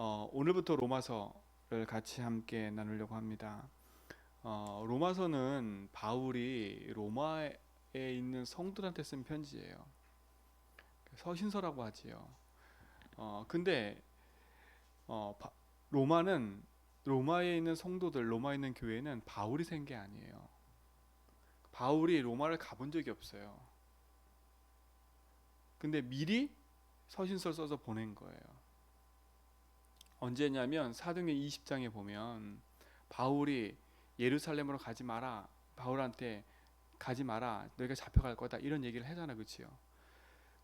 오늘부터 로마서를 같이 함께 나누려고 합니다. 로마서는 바울이 로마에 있는 성도들한테 쓴 편지예요. 서신서라고 하지요. 근데 어, 바- 로마는 로마에 있는 성도들, 로마에 있는 교회는 바울이 센 게 아니에요. 바울이 로마를 가본 적이 없어요. 근데 미리 서신서를 써서 보낸 거예요. 언제냐면 사도행전 20장에 보면 바울이 예루살렘으로 가지 마라. 바울한테 가지 마라. 너희가 잡혀갈 거다. 이런 얘기를 하잖아. 그치요?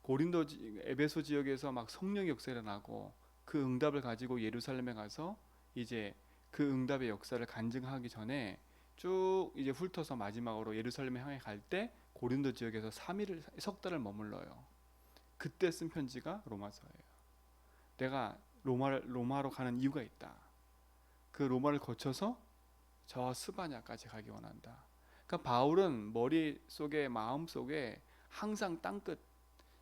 고린도 에베소 지역에서 막 성령의 역사가 일어나고 그 응답을 가지고 예루살렘에 가서 이제 그 응답의 역사를 간증하기 전에 쭉 이제 훑어서 마지막으로 예루살렘에 향해 갈 때 고린도 지역에서 3일을 석 달을 머물러요. 그때 쓴 편지가 로마서예요. 내가 로마로 가는 이유가 있다. 그 로마를 거쳐서 저 스바냐까지 가기 원한다. 그러니까 바울은 머릿속에 마음속에 항상 땅끝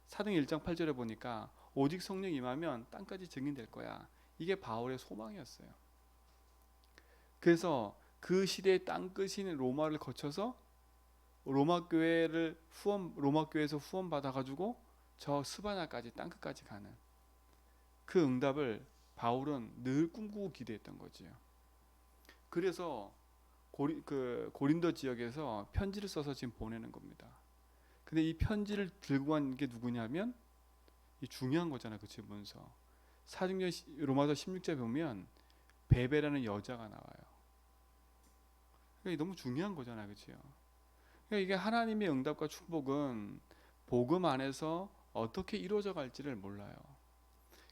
사도행 1장 8절에 보니까 오직 성령 임하면 땅까지 증인될 거야. 이게 바울의 소망이었어요. 그래서 그 시대의 땅끝인 로마를 거쳐서 로마 교회에서 후원 받아 가지고 저 스바냐까지 땅끝까지 가는 그 응답을 바울은 늘 꿈꾸고 기대했던 거지요. 그래서 고린도 지역에서 편지를 써서 지금 보내는 겁니다. 근데 이 편지를 들고 간 게 누구냐면 이 중요한 거잖아, 그치 문서. 사도행전 로마서 16절 보면 베베라는 여자가 나와요. 그러니까 이게 너무 중요한 거잖아, 그치요. 그러니까 이게 하나님의 응답과 축복은 복음 안에서 어떻게 이루어져 갈지를 몰라요.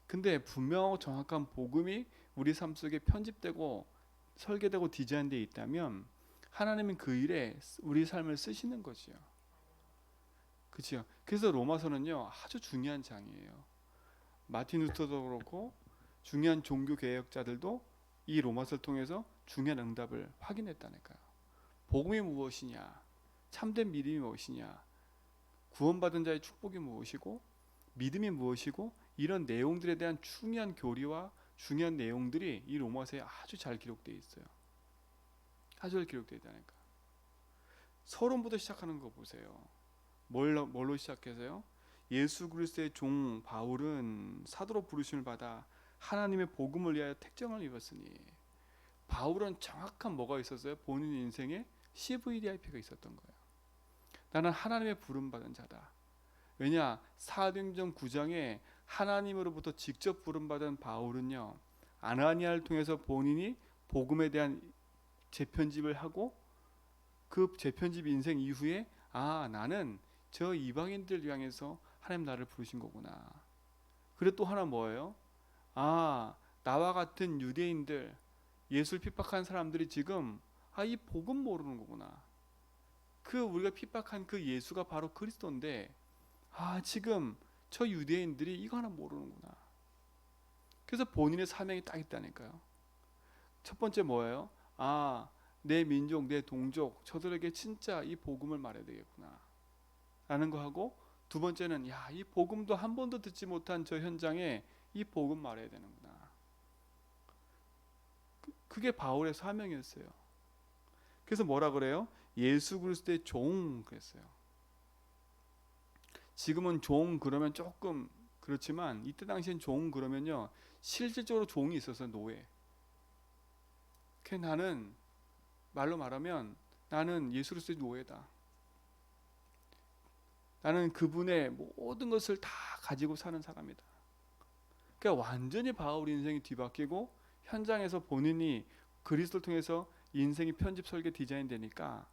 근데 분명하고 정확한 복음이 우리 삶 속에 편집되고 설계되고 디자인되어 있다면 하나님은 그 일에 우리 삶을 쓰시는 거지요. 그치요. 그래서 로마서는요 아주 중요한 장이에요. 마틴 루터도 그렇고 중요한 종교 개혁자들도 이 로마서를 통해서 중요한 응답을 확인했다니까요. 복음이 무엇이냐, 참된 믿음이 무엇이냐, 구원받은 자의 축복이 무엇이고 믿음이 무엇이고 이런 내용들에 대한 중요한 교리와 중요한 내용들이 이 로마서에 아주 잘 기록되어 있어요. 아주 잘 기록되어 있다니까. 서론부터 시작하는 거 보세요. 뭘로 시작해서요? 예수 그리스도의 종 바울은 사도로 부르심을 받아 하나님의 복음을 위하여 택정을 입었으니. 바울은 정확한 뭐가 있었어요? 본인 인생에 CVDIP가 있었던 거예요. 나는 하나님의 부름 받은 자다. 왜냐? 사도행전 9장에 하나님으로부터 직접 부름 받은 바울은요 아나니아를 통해서 본인이 복음에 대한 재편집을 하고 그 재편집 인생 이후에 나는 저 이방인들 향해서 하나님 나를 부르신 거구나. 그리고 또 하나 뭐예요? 나와 같은 유대인들, 예수를 핍박한 사람들이 지금 이 복음 모르는 거구나. 그 우리가 핍박한 그 예수가 바로 그리스도인데 지금 저 유대인들이 이거 하나 모르는구나. 그래서 본인의 사명이 딱 있다니까요. 첫 번째 뭐예요? 내 민족, 내 동족, 저들에게 진짜 이 복음을 말해야 되겠구나 라는 거 하고, 두 번째는 이 복음도 한 번도 듣지 못한 저 현장에 이 복음 말해야 되는구나. 그게 바울의 사명이었어요. 그래서 뭐라 그래요? 예수 그리스도의 종 그랬어요. 지금은 종 그러면 조금 그렇지만 이때 당시엔 종 그러면요 실질적으로 종이 있어서 노예. 그 나는 말로 말하면 나는 예수 그리스도의 노예다. 나는 그분의 모든 것을 다 가지고 사는 사람이다. 그러니까 완전히 바울 인생이 뒤바뀌고 현장에서 본인이 그리스도를 통해서 인생이 편집 설계 디자인 되니까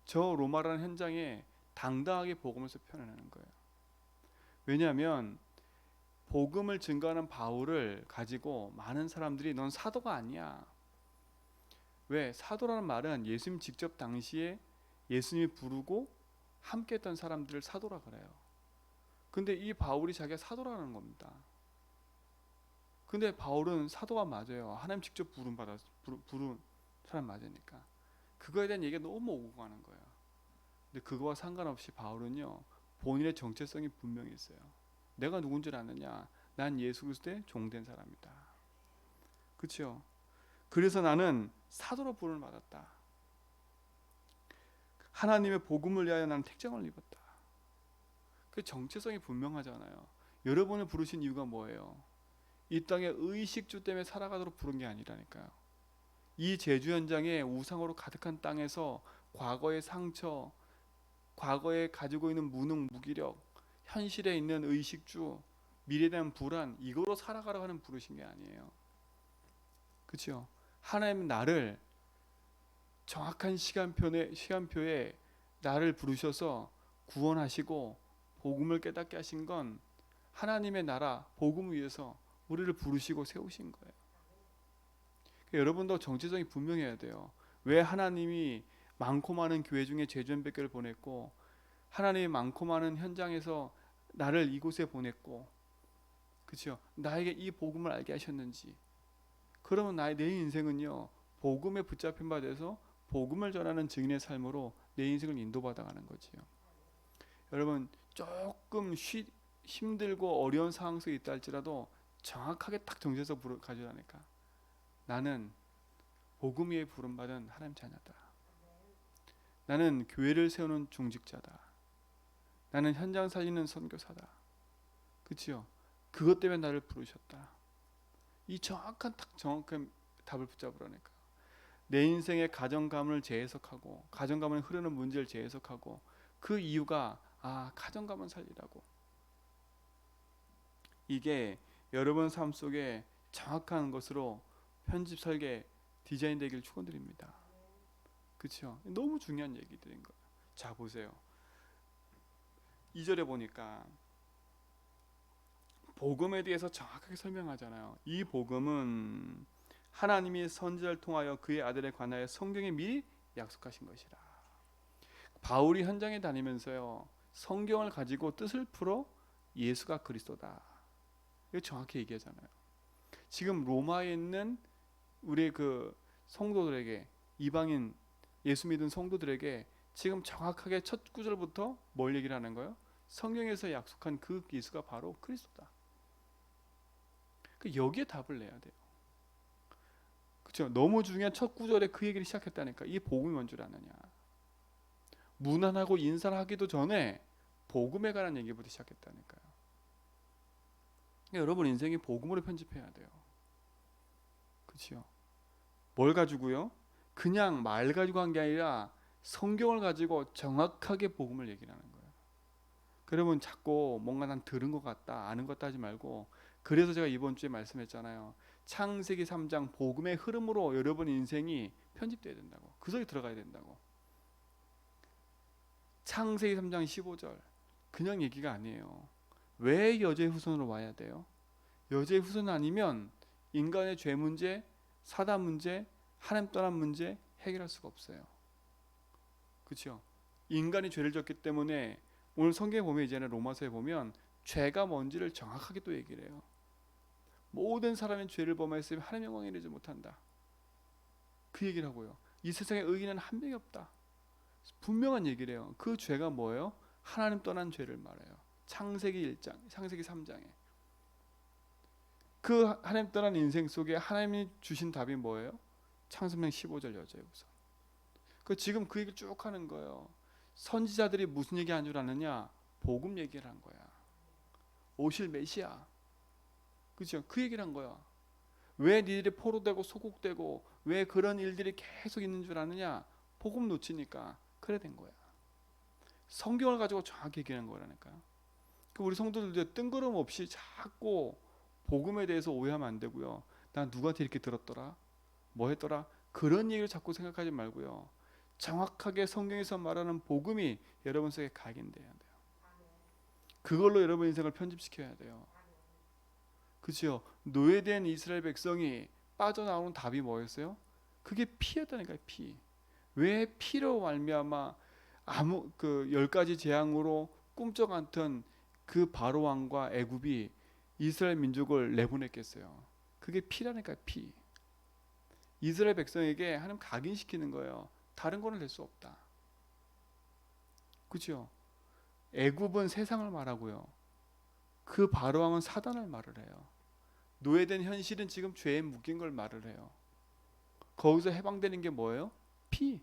저 로마라는 현장에 당당하게 복음을 표현하는 거예요. 왜냐하면 복음을 증거하는 바울을 가지고 많은 사람들이 넌 사도가 아니야. 왜? 사도라는 말은 예수님 직접 당시에 예수님이 부르고 함께 했던 사람들을 사도라 그래요. 근데 이 바울이 자기가 사도라는 겁니다. 근데 바울은 사도가 맞아요. 하나님 직접 부른 사람 맞으니까. 그거에 대한 얘기가 너무 오고 가는 거예요. 근데 그거와 상관없이 바울은요 본인의 정체성이 분명히 있어요. 내가 누군 줄 아느냐? 난 예수 그리스도의 종된 사람이다. 그렇죠? 그래서 나는 사도로 부름을 받았다. 하나님의 복음을 위하여 나는 택정을 입었다. 그 정체성이 분명하잖아요. 여러분을 부르신 이유가 뭐예요? 이 땅의 의식주 때문에 살아가도록 부른 게 아니라니까요. 이 제주 현장에 우상으로 가득한 땅에서 과거의 상처, 과거에 가지고 있는 무능, 무기력, 현실에 있는 의식주, 미래에 대한 불안, 이거로 살아가라고 하는 부르신 게 아니에요. 그렇죠? 하나님 나를 정확한 시간표에 나를 부르셔서 구원하시고 복음을 깨닫게 하신 건 하나님의 나라 복음을 위해서 우리를 부르시고 세우신 거예요. 여러분도 정체성이 분명해야 돼요. 왜 하나님이 많고 많은 교회 중에 제주연백교를 보냈고 하나님이 많고 많은 현장에서 나를 이곳에 보냈고, 그렇죠? 나에게 이 복음을 알게 하셨는지. 그러면 내 인생은요 복음에 붙잡힌 바 돼서 복음을 전하는 증인의 삶으로 내 인생을 인도받아가는 거지요. 여러분 조금 힘들고 어려운 상황 속에 있다 할지라도 정확하게 딱 정체성 가져라니까. 나는 복음 위에 부름받은 하나님 자녀다. 나는 교회를 세우는 중직자다. 나는 현장 살리는 선교사다. 그렇죠? 그것 때문에 나를 부르셨다. 이 정확한 답을 붙잡으라니까. 내 인생의 가정 가문을 재해석하고 가정 가문에 흐르는 문제를 재해석하고 그 이유가 가정 가문 살리라고. 이게 여러분 삶 속에 정확한 것으로 편집 설계 디자인 되길 축원드립니다. 그렇죠? 너무 중요한 얘기들인 거예요. 자 보세요. 2절에 보니까 복음에 대해서 정확하게 설명하잖아요. 이 복음은 하나님이 선지자를 통하여 그의 아들에 관하여 성경에 미리 약속하신 것이라. 바울이 현장에 다니면서요 성경을 가지고 뜻을 풀어 예수가 그리스도다. 이거 정확히 얘기하잖아요. 지금 로마에 있는 우리 그 성도들에게, 이방인 예수 믿은 성도들에게 지금 정확하게 첫 구절부터 뭘 얘기를 하는 거예요? 성경에서 약속한 그 예수가 바로 그리스도다. 여기에 답을 내야 돼요. 그렇죠? 너무 중요한 첫 구절에 그 얘기를 시작했다니까. 이 복음이 뭔 줄 아느냐. 무난하고 인사를 하기도 전에 복음에 관한 얘기부터 시작했다니까요. 여러분 인생이 복음으로 편집해야 돼요. 그렇죠? 뭘 가지고요? 그냥 말 가지고 한 게 아니라 성경을 가지고 정확하게 복음을 얘기를 하는 거예요. 여러분 자꾸 뭔가 난 들은 것 같다, 아는 것 같다 하지 말고, 그래서 제가 이번 주에 말씀했잖아요. 창세기 3장 복음의 흐름으로 여러분 인생이 편집돼야 된다고. 그 속에 들어가야 된다고. 창세기 3장 15절 그냥 얘기가 아니에요. 왜 여자의 후손으로 와야 돼요? 여자의 후손 아니면 인간의 죄 문제, 사단 문제, 하나님 떠난 문제 해결할 수가 없어요. 그렇죠? 인간이 죄를 졌기 때문에 오늘 성경에 보면 이제는 로마서에 보면 죄가 뭔지를 정확하게 또 얘기를 해요. 모든 사람의 죄를 범하였으면 하나님의 영광에 이르지 못한다. 그 얘기를 하고요. 이 세상에 의인은 한 명이 없다. 분명한 얘기를 해요. 그 죄가 뭐예요? 하나님 떠난 죄를 말해요. 창세기 1장, 창세기 3장에. 그 하나님 떠난 인생 속에 하나님이 주신 답이 뭐예요? 창세기 15절 여자의 후손. 지금 그 얘기 쭉 하는 거예요. 선지자들이 무슨 얘기 한 줄 아느냐? 복음 얘기를 한 거야. 오실 메시아. 그죠? 그 얘기를 한 거야. 왜 니들이 포로되고 소곡되고 왜 그런 일들이 계속 있는 줄 아느냐? 복음 놓치니까 그래 된 거야. 성경을 가지고 정확히 얘기하는 거라니까요. 우리 성도들도 뜬구름 없이 자꾸 복음에 대해서 오해하면 안 되고요. 난 누구한테 이렇게 들었더라? 뭐 했더라? 그런 얘기를 자꾸 생각하지 말고요. 정확하게 성경에서 말하는 복음이 여러분 속에 각인돼야 돼요. 그걸로 여러분 인생을 편집시켜야 돼요. 그렇죠? 노예된 이스라엘 백성이 빠져나오는 답이 뭐였어요? 그게 피였다니까요. 피. 왜 피로 말미암아 아무 그 10가지 재앙으로 꿈쩍 않던 그 바로 왕과 애굽이 이스라엘 민족을 내보냈겠어요? 그게 피라니까요. 피. 이스라엘 백성에게 하나님 각인시키는 거예요. 다른 거는 될 수 없다. 그렇죠? 애굽은 세상을 말하고요. 그 바로 왕은 사단을 말을 해요. 노예된 현실은 지금 죄에 묶인 걸 말을 해요. 거기서 해방되는 게 뭐예요? 피.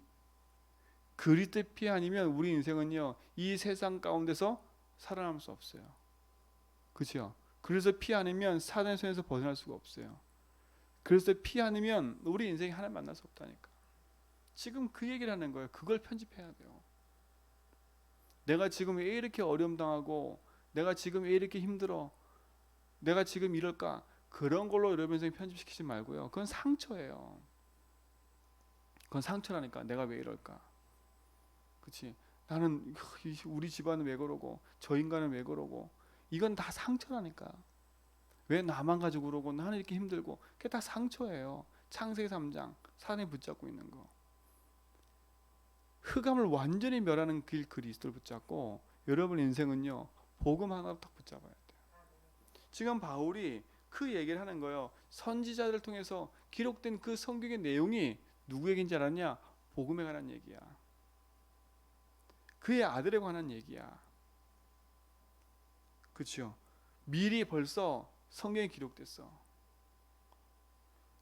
그리스도의 피 아니면 우리 인생은요, 이 세상 가운데서 살아남을 수 없어요. 그렇죠? 그래서 피 아니면 사단의 손에서 벗어날 수가 없어요. 그래서 피 아니면 우리 인생이 하나님 만날 수 없다니까. 지금 그 얘기를 하는 거예요. 그걸 편집해야 돼요. 내가 지금 왜 이렇게 어려움 당하고, 내가 지금 왜 이렇게 힘들어, 내가 지금 이럴까, 그런 걸로 여러분 인생 편집시키지 말고요. 그건 상처예요. 그건 상처라니까. 내가 왜 이럴까, 그렇지? 나는 우리 집안은 왜 그러고, 저 인간은 왜 그러고, 이건 다 상처라니까. 왜 나만 가지고 그러고, 나는 이렇게 힘들고, 그게 다 상처예요. 창세기 3장 산에 붙잡고 있는 거. 흑암을 완전히 멸하는 길 그리스도를 붙잡고, 여러분 인생은요, 복음 하나 딱 붙잡아야 돼요. 지금 바울이 그 얘기를 하는 거예요. 선지자들을 통해서 기록된 그 성경의 내용이 누구 얘기인지 알았냐? 복음에 관한 얘기야. 그의 아들에 관한 얘기야. 그렇죠? 미리 벌써 성경에 기록됐어.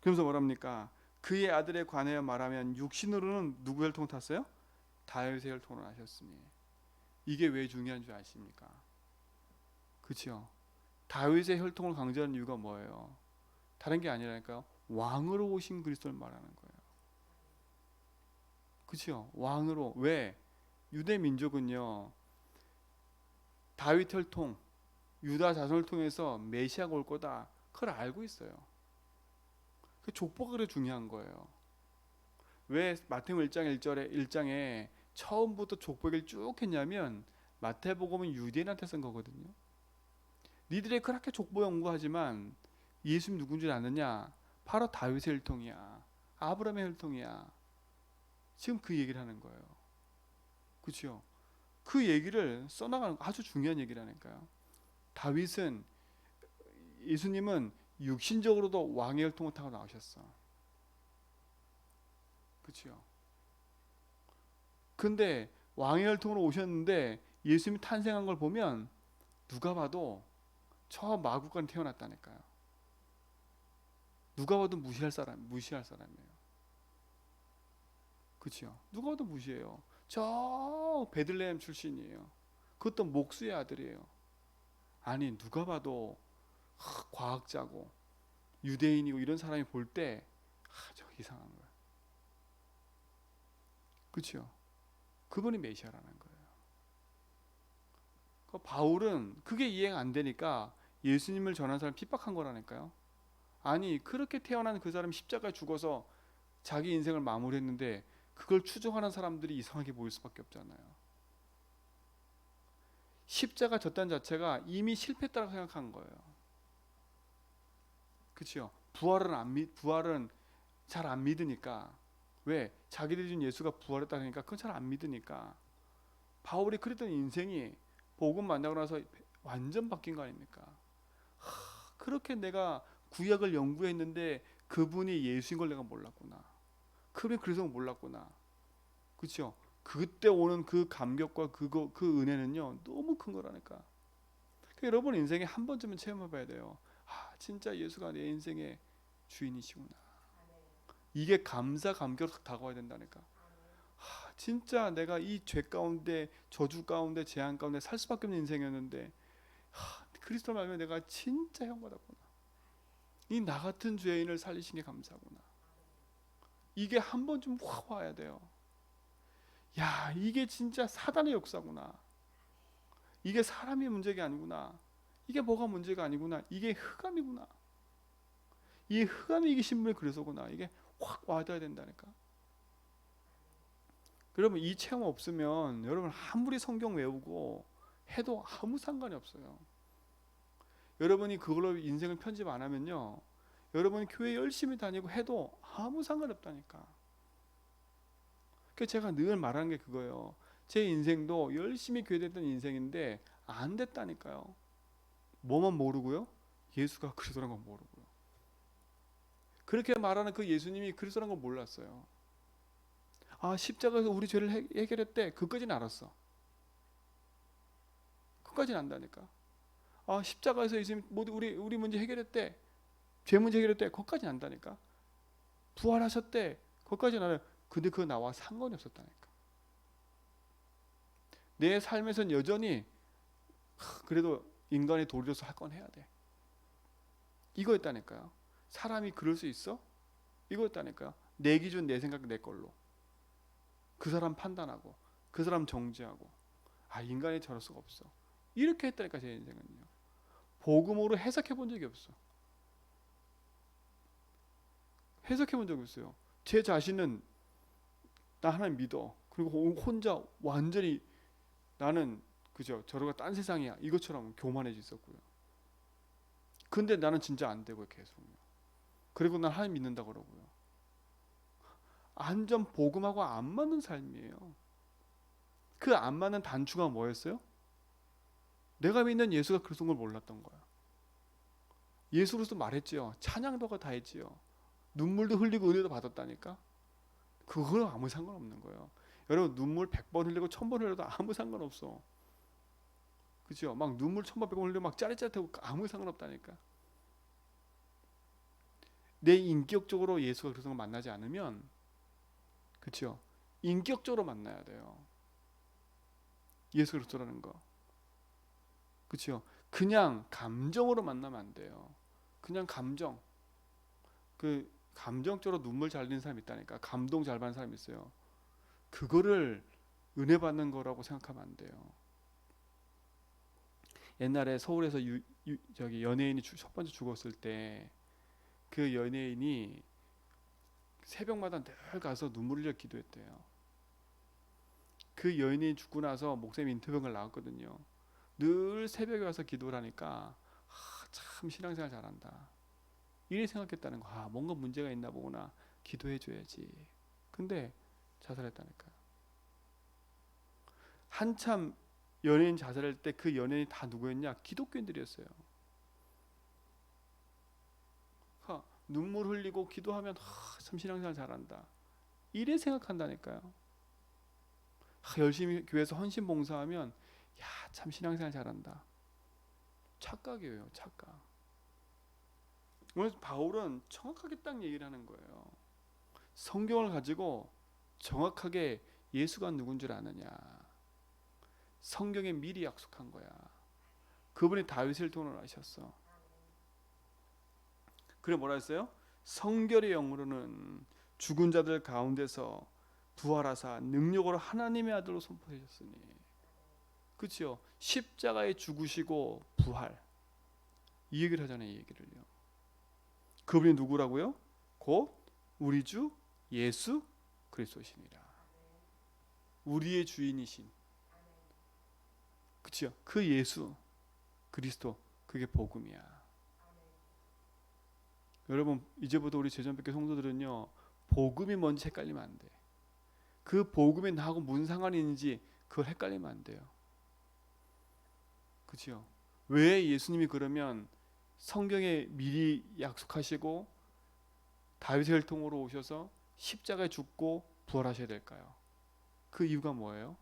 그러면서 뭐랍니까? 그의 아들에 관하여 말하면 육신으로는 누구 혈통을 탔어요? 다윗의 혈통으로 나셨으니. 이게 왜 중요한 줄 아십니까? 그렇죠? 다윗의 혈통을 강조하는 이유가 뭐예요? 다른 게 아니라니까요. 왕으로 오신 그리스도를 말하는 거예요. 그렇죠? 왕으로. 왜? 유대 민족은요, 다윗 혈통, 유다 자손을 통해서 메시아가 올 거다, 그걸 알고 있어요. 그 족보가 그래 중요한 거예요. 왜 마태복음 1장 1장에 처음부터 족보 얘기를 쭉 했냐면, 마태복음은 유대인한테 쓴 거거든요. 니들이 그렇게 족보 연구하지만 예수님 누군지 아느냐? 바로 다윗의 혈통이야, 아브라함의 혈통이야. 지금 그 얘기를 하는 거예요. 그렇죠? 그 얘기를 써나가는 아주 중요한 얘기라니까요. 다윗은, 예수님은 육신적으로도 왕의 혈통을 타고 나오셨어. 그렇죠? 근데 왕의 혈통으로 오셨는데 예수님이 탄생한 걸 보면 누가 봐도 저 마구간 태어났다니까요. 누가 봐도 무시할 사람이에요. 그렇죠? 누가 봐도 무시해요. 저 베들레헴 출신이에요. 그것도 목수의 아들이에요. 아니, 누가 봐도 과학자고 유대인이고 이런 사람이 볼 때 저 이상한 거야. 그렇죠? 그분이 메시아라는 거예요. 그 바울은 그게 이해가 안 되니까 예수님을 전한 사람 핍박한 거라니까요. 아니, 그렇게 태어난 그 사람이 십자가에 죽어서 자기 인생을 마무리했는데 그걸 추종하는 사람들이 이상하게 보일 수밖에 없잖아요. 십자가 졌다는 자체가 이미 실패했다고 생각한 거예요. 그렇죠? 부활은 잘 안 믿으니까. 왜? 자기들이 준 예수가 부활했다니까 그건 잘 안 믿으니까. 바울이 그랬던 인생이 복음 만나고 나서 완전 바뀐 거 아닙니까? 그렇게 내가 구약을 연구했는데 그분이 예수인 걸 내가 몰랐구나. 그분이 그래서 몰랐구나. 그렇죠? 그때 오는 그 감격과 그 은혜는요, 너무 큰 거라니까. 그러니까 여러분 인생에 한 번쯤은 체험해봐야 돼요. 진짜 예수가 내 인생의 주인이시구나. 이게 감사 감격으로 다가와야 된다니까. 진짜 내가 이 죄 가운데, 저주 가운데, 재앙 가운데 살 수밖에 없는 인생이었는데 그리스도를 알면 내가 진짜 형받았구나. 이 나 같은 죄인을 살리신 게 감사구나. 이게 한 번쯤 확 와야 돼요. 야, 이게 진짜 사단의 역사구나. 이게 사람이 문제가 아니구나. 이게 뭐가 문제가 아니구나. 이게 흑암이구나. 이 흑암이 이기신 분이 그래서구나. 이게 확 와줘야 된다니까. 여러분 이 체험 없으면 여러분 아무리 성경 외우고 해도 아무 상관이 없어요. 여러분이 그걸로 인생을 편집 안 하면요, 여러분이 교회 열심히 다니고 해도 아무 상관 없다니까. 그래서 제가 늘 말하는 게 그거예요. 제 인생도 열심히 교회 됐던 인생인데 안 됐다니까요. 뭐만 모르고요? 예수가 그리스도라는 건 모르고요. 그렇게 말하는 그 예수님이 그리스도라는 걸 몰랐어요. 십자가에서 우리 죄를 해결했대. 그까지는 알았어. 그까지는 안다니까. 십자가에서 예수님 모두 우리 문제 해결했대. 죄 문제 해결했대. 거기까지 안다니까. 부활하셨대. 거기까지 나는. 근데 그거 나와 상관이 없었다니까. 내 삶에선 여전히 그래도 인간의 도리로서 할 건 해야 돼. 이거였다니까요. 사람이 그럴 수 있어? 이거였다니까요. 내 기준, 내 생각, 내 걸로. 그 사람 판단하고, 그 사람 정죄하고. 아, 인간이 저럴 수가 없어. 이렇게 했다니까, 제 인생은요. 복음으로 해석해 본 적이 없어. 해석해 본 적이 없어요. 제 자신은 나 하나님 믿어. 그리고 혼자 완전히 나는 그죠, 저러가 딴 세상이야, 이것처럼 교만해져 있었고요. 근데 나는 진짜 안 되고요, 계속요. 그리고 난 하나님 믿는다 그러고요. 완전 복음하고 안 맞는 삶이에요. 그 안 맞는 단추가 뭐였어요? 내가 믿는 예수가 그런 걸 몰랐던 거야. 예수로서 말했지요. 찬양도가 다 했지요. 눈물도 흘리고 은혜도 받았다니까. 그거랑 아무 상관없는 거예요. 여러분, 눈물 100번 흘리고 1000번 흘려도 아무 상관없어. 그죠? 막 눈물 1000번 100번 흘리고 막 짜릿짜릿하고 아무 상관없다니까. 내 인격적으로 예수가 그런 걸 만나지 않으면, 그렇죠? 인격적으로 만나야 돼요. 예수 그리스도라는 거. 그렇죠? 그냥 감정으로 만나면 안 돼요. 그냥 감정. 그 감정적으로 눈물 잘 흘리는 사람이 있다니까. 감동 잘 받는 사람이 있어요. 그거를 은혜 받는 거라고 생각하면 안 돼요. 옛날에 서울에서 저기 연예인이 첫 번째 죽었을 때 그 연예인이 새벽마다 늘 가서 눈물 흘려 기도했대요. 그 연예인 죽고 나서 목사님 인터뷰가 나왔거든요. 늘 새벽에 와서 기도를 하니까 참 신앙생활 잘한다. 이래 생각했다는 거. 뭔가 문제가 있나 보구나. 기도해줘야지. 근데 자살했다니까요. 한참 연예인 자살할 때 그 연예인이 다 누구였냐? 기독교인들이었어요. 눈물 흘리고 기도하면 참 신앙생활 잘한다. 이래 생각한다니까요. 열심히 교회에서 헌신 봉사하면 참 신앙생활 잘한다. 착각이에요, 착각. 오늘 바울은 정확하게 딱 얘기를 하는 거예요. 성경을 가지고 정확하게 예수가 누군 줄 아느냐. 성경에 미리 약속한 거야. 그분이 다윗을 통으로 하셨어. 그래 뭐라 했어요? 성결의 영으로는 죽은 자들 가운데서 부활하사 능력으로 하나님의 아들로 선포하셨으니. 그렇죠? 십자가에 죽으시고 부활. 이 얘기를 하잖아요, 이 얘기를요. 그분이 누구라고요? 곧 우리 주 예수 그리스도시니라. 우리의 주인이신. 그렇죠? 그 예수 그리스도, 그게 복음이야. 여러분, 이제부터 우리 제전백교 성도들은요, 복음이 뭔지 헷갈리면 안 돼. 그 복음이 나하고 무슨 상관이 있는지 그걸 헷갈리면 안 돼요. 그렇죠? 왜 예수님이 그러면 성경에 미리 약속하시고 다윗의 혈통으로 오셔서 십자가에 죽고 부활하셔야 될까요? 그 이유가 뭐예요?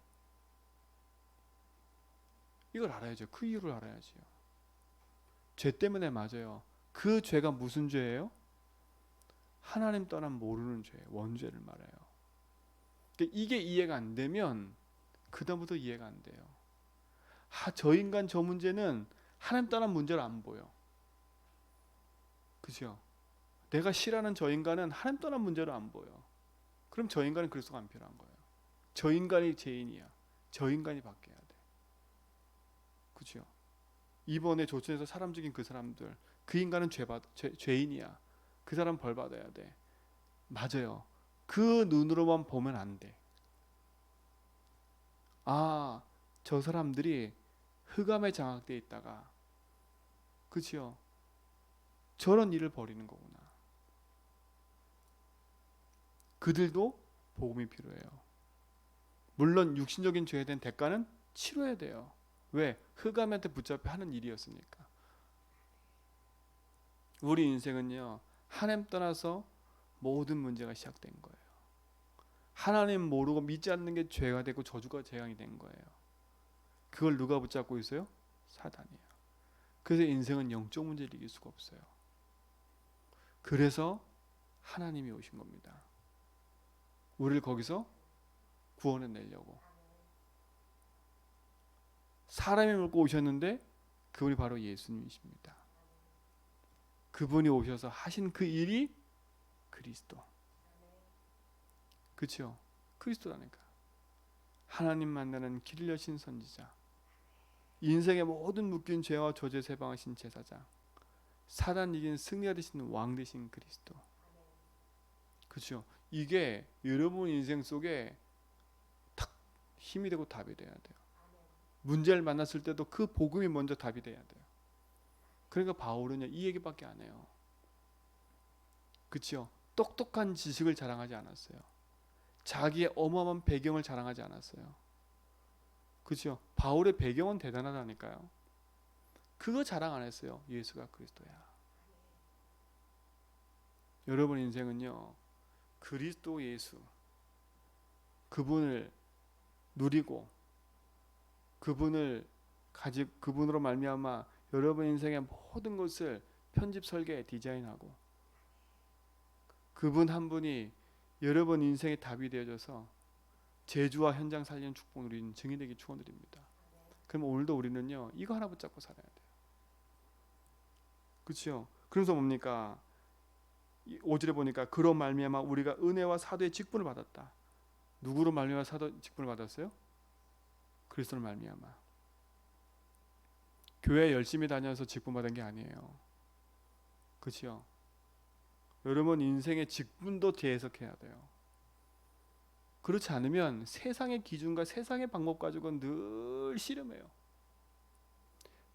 이걸 알아야죠. 그 이유를 알아야죠. 죄 때문에 맞아요. 그 죄가 무슨 죄예요? 하나님 떠난 모르는 죄, 원죄를 말해요. 그러니까 이게 이해가 안 되면 그 다음부터 이해가 안 돼요. 저 인간 저 문제는 하나님 떠난 문제로 안 보여. 그죠? 내가 싫어하는 저 인간은 하나님 떠난 문제로 안 보여. 그럼 저 인간은 그리스도가 안 필요한 거예요. 저 인간이 죄인이야. 저 인간이 바뀌어야 돼. 그죠? 이번에 조선에서 사람 죽인 그 사람들, 그 인간은 죄인이야. 그 사람 벌 받아야 돼. 맞아요. 그 눈으로만 보면 안 돼. 저 사람들이 흑암에 장악되어 있다가, 그치요? 저런 일을 벌이는 거구나. 그들도 복음이 필요해요. 물론 육신적인 죄에 대한 대가는 치러야 돼요. 왜? 흑암한테 붙잡혀 하는 일이었으니까. 우리 인생은요, 하나님 떠나서 모든 문제가 시작된 거예요. 하나님 모르고 믿지 않는 게 죄가 되고 저주가 재앙이 된 거예요. 그걸 누가 붙잡고 있어요? 사단이에요. 그래서 인생은 영적 문제를 이길 수가 없어요. 그래서 하나님이 오신 겁니다. 우리를 거기서 구원해 내려고. 사람이 몰고 오셨는데 그분이 바로 예수님이십니다. 그분이 오셔서 하신 그 일이 그리스도. 그렇죠? 그리스도라니까. 하나님 만나는 길 여신 선지자. 인생의 모든 묶인 죄와 저주에서 해방하신 제사장. 사단 이긴 승리가 되신 왕 되신 그리스도. 그렇죠? 이게 여러분 인생 속에 탁 힘이 되고 답이 돼야 돼요. 문제를 만났을 때도 그 복음이 먼저 답이 돼야 돼요. 그러니까 바울은요 이 얘기밖에 안 해요. 그렇죠? 똑똑한 지식을 자랑하지 않았어요. 자기의 어마어마한 배경을 자랑하지 않았어요. 그렇죠? 바울의 배경은 대단하다니까요. 그거 자랑 안 했어요. 예수가 그리스도야. 여러분 인생은요 그리스도 예수 그분을 누리고 그분으로 말미암아 여러분 인생의 모든 것을 편집 설계 디자인하고 그분 한 분이 여러분 인생의 답이 되어져서 제주와 현장 살리는 축복을 누리는 증인 되기 축원드립니다. 그럼 오늘도 우리는요 이거 하나 붙잡고 살아야 돼요. 그렇죠? 그래서 뭡니까? 5절에 보니까 그로 말미암아 우리가 은혜와 사도의 직분을 받았다. 누구로 말미암아 사도 직분을 받았어요? 그리스도로 말미암아. 교회 열심히 다녀서 직분 받은 게 아니에요. 그렇죠? 여러분 인생의 직분도 재해석해야 돼요. 그렇지 않으면 세상의 기준과 세상의 방법 가지고는 늘 씨름해요.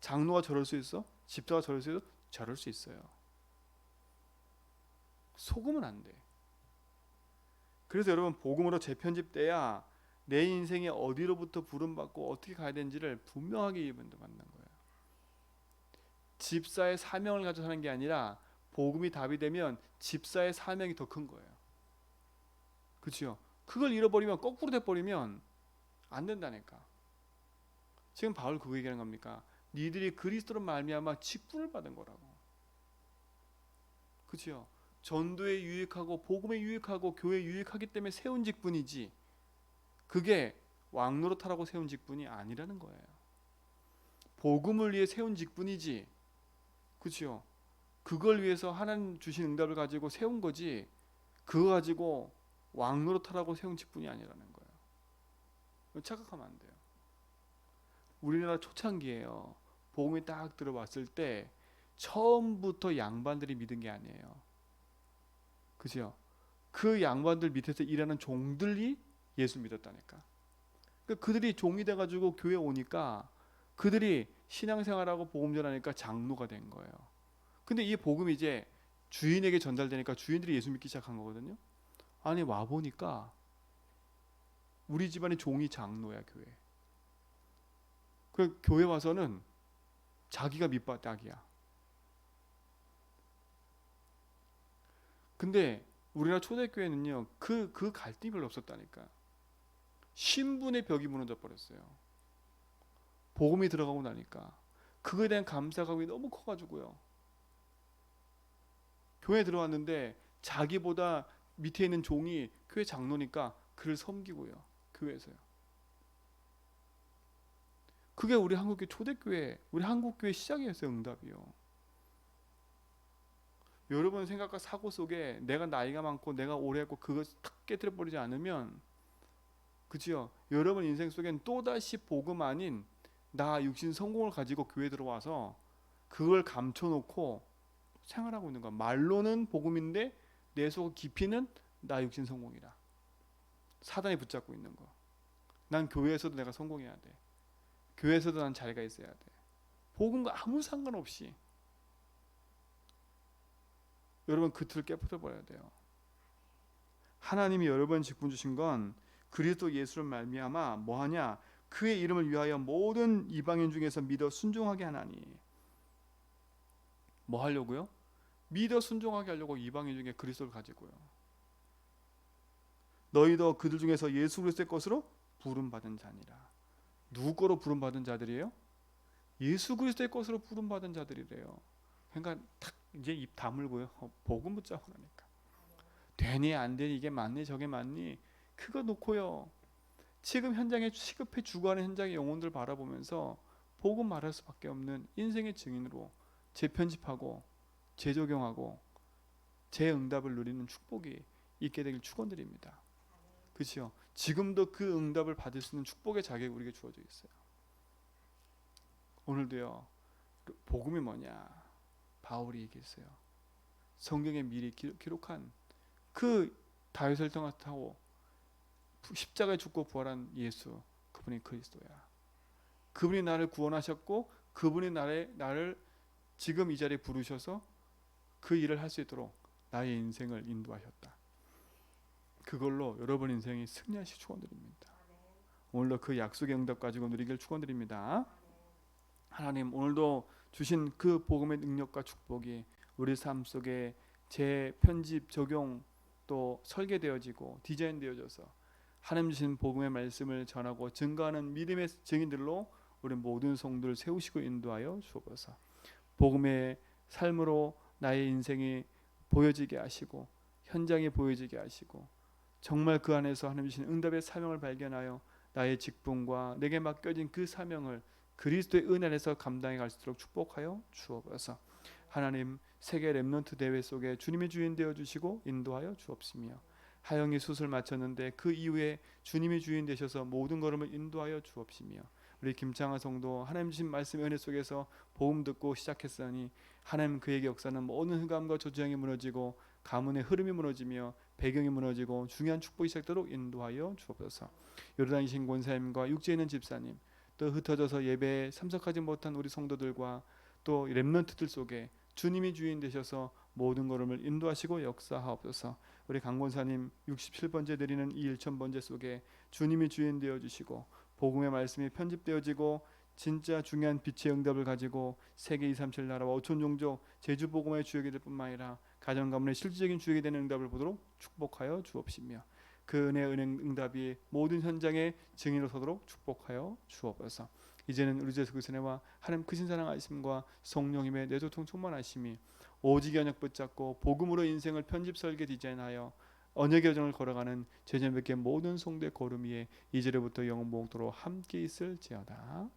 장로가 저럴 수 있어? 집사가 저럴 수 있어? 저럴 수 있어요. 속으면 안 돼. 그래서 여러분 복음으로 재편집돼야 내 인생이 어디로부터 부름받고 어떻게 가야 되는지를 분명하게 이분도 만난 거예요. 집사의 사명을 가지고 사는 게 아니라 복음이 답이 되면 집사의 사명이 더 큰 거예요. 그렇죠? 그걸 잃어버리면 거꾸로 돼버리면 안 된다니까. 지금 바울 그거 얘기하는 겁니까? 니들이 그리스도로 말미암아 직분을 받은 거라고. 그렇죠? 전도에 유익하고 복음에 유익하고 교회에 유익하기 때문에 세운 직분이지 그게 왕노릇하라고 세운 직분이 아니라는 거예요. 복음을 위해 세운 직분이지 그렇죠? 그걸 위해서 하나님 주신 응답을 가지고 세운 거지 그거 가지고 왕노릇하라고 세운 직분이 아니라는 거예요. 착각하면 안 돼요. 우리나라 초창기에요. 복음이 딱 들어왔을 때 처음부터 양반들이 믿은 게 아니에요. 그죠? 그 양반들 밑에서 일하는 종들이 예수 믿었다니까. 그러니까 그들이 종이 돼가지고 교회 오니까 그들이 신앙생활하고 복음 전하니까 장로가 된 거예요. 근데 이 복음이 이제 주인에게 전달되니까 주인들이 예수 믿기 시작한 거거든요. 아니 와 보니까 우리 집안의 종이 장로야 교회. 그 교회 와서는 자기가 밑바닥이야. 근데 우리나라 초대교회는요 그 갈등이 별로 없었다니까. 신분의 벽이 무너져 버렸어요. 복음이 들어가고 나니까 그거에 대한 감사감이 너무 커가지고요. 교회에 들어왔는데 자기보다 밑에 있는 종이 교회 장로니까 그를 섬기고요. 교회에서요. 그게 우리 한국교회 초대교회, 우리 한국교회 시작이었어요. 응답이요. 여러분 생각과 사고 속에 내가 나이가 많고 내가 오래 했고 그거 탁 깨트려버리지 않으면 그죠? 여러분 인생 속엔 또다시 복음 아닌 나 육신 성공을 가지고 교회 들어와서 그걸 감춰놓고 생활하고 있는 거야. 말로는 복음인데 내 속 깊이는 나 육신 성공이라. 사단이 붙잡고 있는 거. 난 교회에서도 내가 성공해야 돼. 교회에서도 난 자리가 있어야 돼. 복음과 아무 상관없이 여러분 그 틀을 깨부숴 버려야 돼요. 하나님이 여러분 직분 주신 건 그리스도 예수를 말미암아 뭐하냐? 그의 이름을 위하여 모든 이방인 중에서 믿어 순종하게 하나니. 뭐 하려고요? 믿어 순종하게 하려고 이방인 중에 그리스도를 가지고요. 너희도 그들 중에서 예수 그리스도의 것으로 부름받은 자니라. 누구 거로 부름받은 자들이에요? 예수 그리스도의 것으로 부름받은 자들이래요. 그러니까 탁 이제 입 다물고요. 복음 붙자고 그러니까. 되니 안 되니 이게 맞니 저게 맞니 그거 놓고요. 지금 현장에 시급해 죽어가는 현장의 영혼들 바라보면서 복음 말할 수밖에 없는 인생의 증인으로 재편집하고 재적용하고 재응답을 누리는 축복이 있게 되길 축원드립니다. 그렇죠? 지금도 그 응답을 받을 수 있는 축복의 자격이 우리에게 주어져 있어요. 오늘도요. 복음이 뭐냐? 바울이 얘기했어요. 성경에 미리 기록한 그 다윗을 타고 십자가에 죽고 부활한 예수, 그분이 그리스도야. 그분이 나를 구원하셨고 그분이 나를 지금 이 자리에 부르셔서 그 일을 할 수 있도록 나의 인생을 인도하셨다. 그걸로 여러분 인생이 승리하시 축원드립니다. 오늘도 그 약속의 응답 가지고 누리길 축원드립니다. 하나님 오늘도 주신 그 복음의 능력과 축복이 우리 삶 속에 재편집, 적용 또 설계되어지고 디자인되어져서 하나님 주신 복음의 말씀을 전하고 증거하는 믿음의 증인들로 우리 모든 성도를 세우시고 인도하여 주옵소서. 복음의 삶으로 나의 인생이 보여지게 하시고 현장이 보여지게 하시고 정말 그 안에서 하나님 주신 응답의 사명을 발견하여 나의 직분과 내게 맡겨진 그 사명을 그리스도의 은혜 안에서 감당해 갈 수 있도록 축복하여 주옵소서. 하나님 세계 렘넌트 대회 속에 주님의 주인 되어 주시고 인도하여 주옵시며 하영이 수술 마쳤는데 그 이후에 주님이 주인 되셔서 모든 걸음을 인도하여 주옵시며 우리 김창하 성도 하나님 주신 말씀의 은혜 속에서 복음 듣고 시작했으니 하나님 그에게 역사는 모든 흑암과 저주장이 무너지고 가문의 흐름이 무너지며 배경이 무너지고 중요한 축복이 시작되도록 인도하여 주옵소서. 요르단 신권사님과 육지에 있는 집사님 또 흩어져서 예배에 참석하지 못한 우리 성도들과 또 렘넌트들 속에 주님이 주인 되셔서 모든 걸음을 인도하시고 역사하옵소서. 우리 강권사님 67번째 드리는 이 1000번째 속에 주님이 주인 되어주시고 복음의 말씀이 편집되어지고 진짜 중요한 빛의 응답을 가지고 세계 237 나라와 5천 종족 제주 복음의 주역이 될 뿐만 아니라 가정 가문의 실질적인 주역이 되는 응답을 보도록 축복하여 주옵시며 그 은혜의 응답이 모든 현장에 증인으로 서도록 축복하여 주옵소서. 이제는 우리 주 예수 그리스도의 은혜와 하나님 크신 사랑하심과 성령님의 내도통 충만하심이 오직 언약 붙잡고 복음으로 인생을 편집 설계 디자인하여 언약의 여정을 걸어가는 제자몇개 모든 성도의 걸음 위에 이제로부터 영원토록 함께 있을지어다.